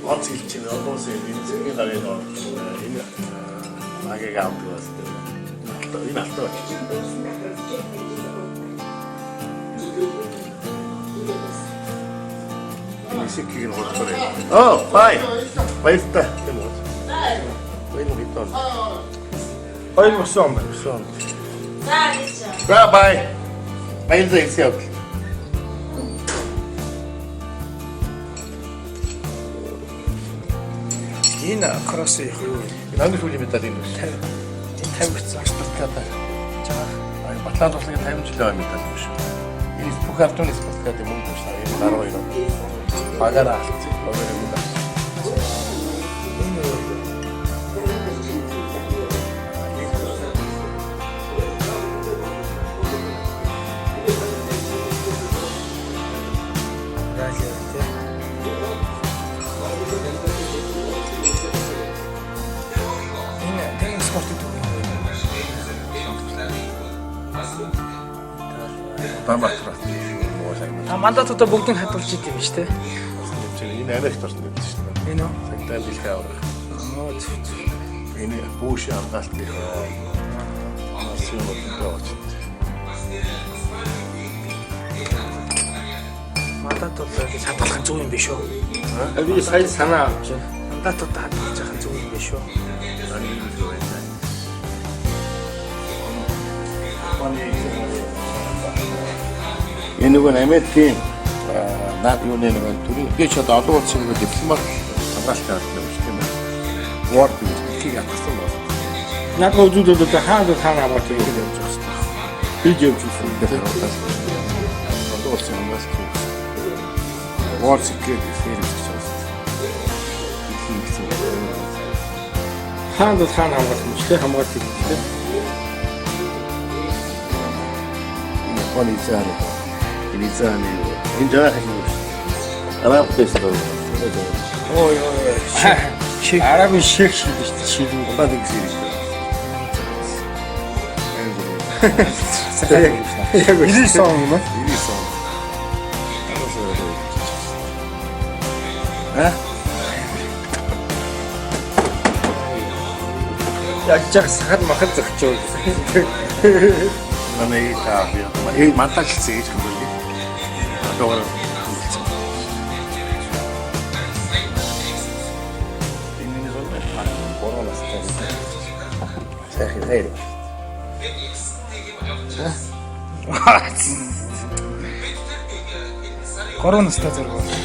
Once each in almost in the Maga out to us. Oh, bye. Bye. Хоёр мөсөн юм. Bye bye. Bye зайсяв. Энэ кросс их юу? Намын сүлийн медаль энэ. Энэ 50 гэсэн спартакиада. За, Батлан туслахын 50 жилийн медаль юм шүү. Энэ бүх ардны спартакиад юм уу шүү. Энэ 12. Багаараа алцсан. Мандатуудаа бүгдийг хадгалж идэв юм шүү дээ. Энэ Америкт орсон гэдэг шүү дээ. Энэ үү? Цагтаа дэлхий аврах. Энэ бүүш хамгаалт гэх Мандатуудаа гэж хадгалах зөв юм биш үү? Би сая санаа авч байна. Мандатуудаа хадгалж байгаа зөв юм биш үү? Энэ нөгөө Америкийн наад юуны нөгөө төрийн гэж одоо олон улсын нөгөө дипломат хамгаалалт авсан юм шүү дээ. War гэдгийг атгасан байна. Яг үзүүлэлт хаана аваад ингэж явж байгаа юм. Биж явж байгаа юм. Одоо улсын хамгаалалт. War secret affairs гэж байна. Хаана аваад юм ч хамгаалт юм тийм. Полицай. Iniziano in giornata араб дэслээ. Ой. Арабын ших шийдэж шийдэн удаад гэсэн юм. Яг 90 он юм аа. 90 он. Яг жаг сахад махад зөгчөө. Намайг таавь. Энэ манталч зээж хэмээн. Одоогоор энэ нэг боронос сайхан хайр. Коронавирус та зэрэг.